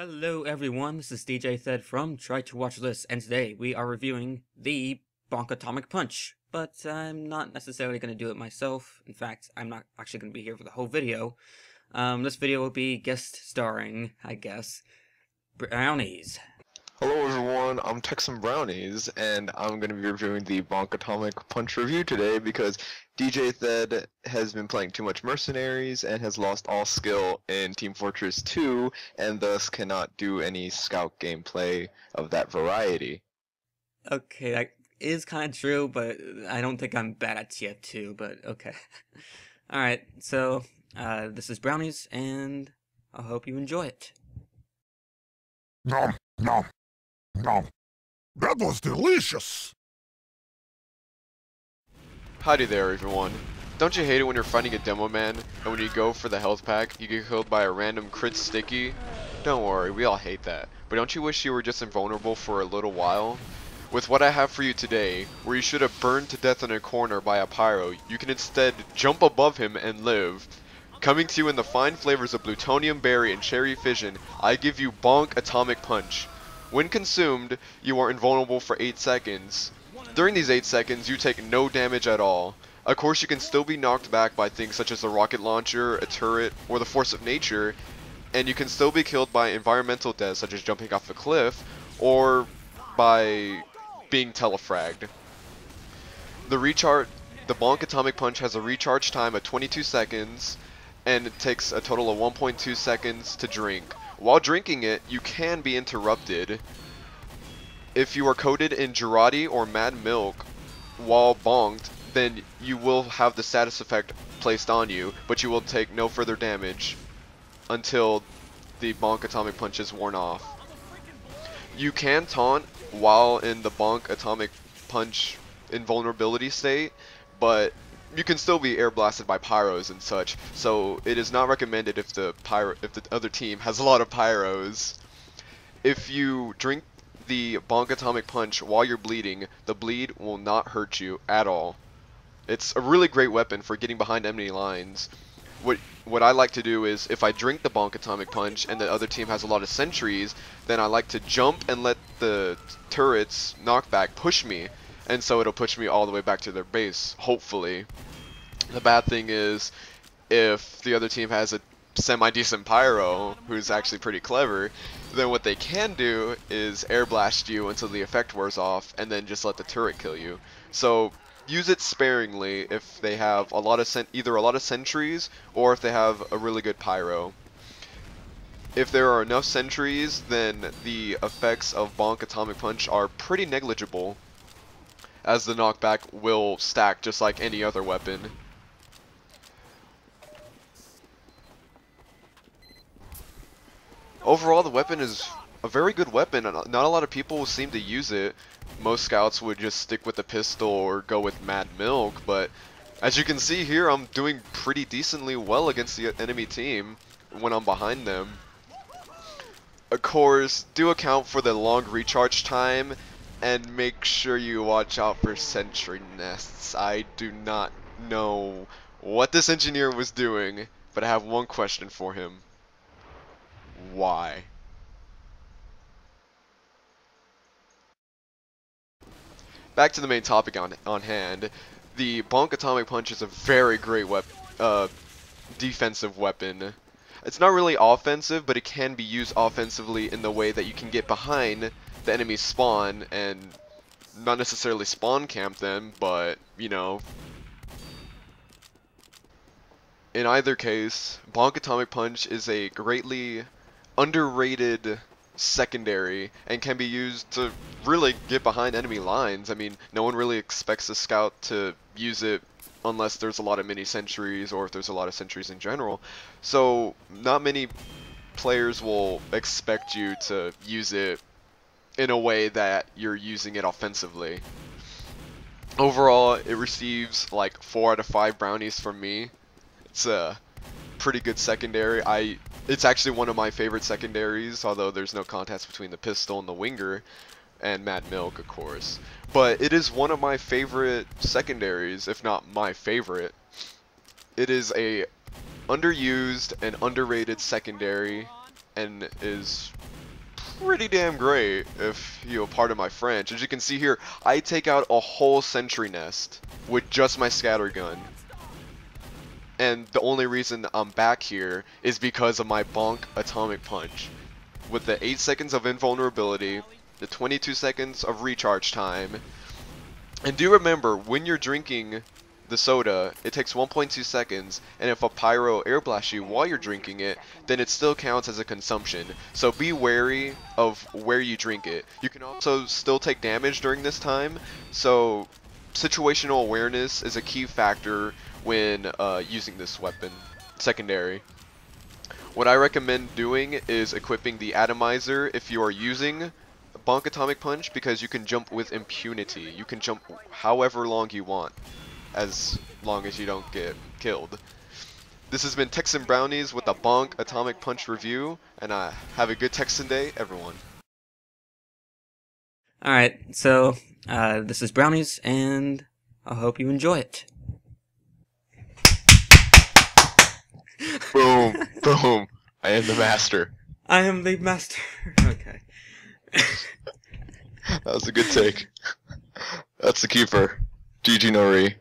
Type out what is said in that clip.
Hello everyone, this is DJTHED from Try to Watch This, and today we are reviewing the Bonk Atomic Punch. But I'm not necessarily going to do it myself. In fact, I'm not actually going to be here for the whole video. This video will be guest starring, I guess, Brownies. Hello everyone, I'm Texan Brownies, and I'm going to be reviewing the Bonk Atomic Punch review today because DJTHED has been playing too much Mercenaries and has lost all skill in Team Fortress 2, and thus cannot do any scout gameplay of that variety. Okay, that is kind of true, but I don't think I'm bad at TF2, but okay. Alright, so, this is Brownies, and I hope you enjoy it. Nom, nom, nom. That was delicious! Howdy there everyone. Don't you hate it when you're fighting a demo man, and when you go for the health pack, you get killed by a random crit sticky? Don't worry, we all hate that. But don't you wish you were just invulnerable for a little while? With what I have for you today, where you should have burned to death in a corner by a pyro, you can instead jump above him and live. Coming to you in the fine flavors of plutonium berry and cherry fission, I give you Bonk Atomic Punch. When consumed, you are invulnerable for 8 seconds. During these 8 seconds, you take no damage at all. Of course, you can still be knocked back by things such as a rocket launcher, a turret, or the force of nature, and you can still be killed by environmental deaths such as jumping off a cliff, or by being telefragged. The Bonk Atomic Punch has a recharge time of 22 seconds, and it takes a total of 1.2 seconds to drink. While drinking it, you can be interrupted. If you are coated in Girardi or Mad Milk while bonked, then you will have the status effect placed on you, but you will take no further damage until the Bonk Atomic Punch is worn off. You can taunt while in the Bonk Atomic Punch invulnerability state, but you can still be air blasted by pyros and such, so it is not recommended if the other team has a lot of pyros. If you drink the Bonk Atomic Punch while you're bleeding, the bleed will not hurt you at all. It's a really great weapon for getting behind enemy lines. What I like to do is, if I drink the Bonk Atomic Punch and the other team has a lot of sentries, then I like to jump and let the turrets knockback push me, and so it'll push me all the way back to their base, hopefully. The bad thing is, if the other team has a semi-decent pyro, who's actually pretty clever, then what they can do is air blast you until the effect wears off, and then just let the turret kill you. So use it sparingly if they have a lot of either a lot of sentries or if they have a really good pyro. If there are enough sentries, then the effects of Bonk Atomic Punch are pretty negligible, as the knockback will stack just like any other weapon. Overall, the weapon is a very good weapon. Not a lot of people seem to use it. Most scouts would just stick with the pistol or go with Mad Milk, but as you can see here, I'm doing pretty decently well against the enemy team when I'm behind them. Of course, do account for the long recharge time, and make sure you watch out for sentry nests. I do not know what this engineer was doing, but I have one question for him. Why? Back to the main topic on hand. The Bonk Atomic Punch is a very great defensive weapon. It's not really offensive, but it can be used offensively in the way that you can get behind the enemy spawn and not necessarily spawn camp them, but you know. In either case, Bonk Atomic Punch is a greatly underrated secondary and can be used to really get behind enemy lines. I mean, no one really expects a scout to use it unless there's a lot of mini sentries or if there's a lot of sentries in general. So not many players will expect you to use it in a way that you're using it offensively. Overall, it receives like 4 out of 5 brownies from me. It's a pretty good secondary. It's actually one of my favorite secondaries, although there's no contest between the pistol and the winger, and Mad Milk, of course. But it is one of my favorite secondaries, if not my favorite. It is a underused and underrated secondary, and is pretty damn great if you're part of my French. As you can see here, I take out a whole sentry nest with just my scattergun. And the only reason I'm back here is because of my Bonk Atomic Punch. With the 8 seconds of invulnerability, the 22 seconds of recharge time. And do remember, when you're drinking the soda, it takes 1.2 seconds, and if a pyro air blasts you while you're drinking it, then it still counts as a consumption. So be wary of where you drink it. You can also still take damage during this time, so situational awareness is a key factor when using this weapon. Secondary. What I recommend doing is equipping the atomizer if you are using Bonk Atomic Punch, because you can jump with impunity. You can jump however long you want, as long as you don't get killed. This has been Texan Brownies with the Bonk Atomic Punch review, and have a good Texan day, everyone. Alright, so, this is Brownies, and I hope you enjoy it. Boom, boom. I am the master. I am the master. Okay. That was a good take. That's the keeper. GG Nori.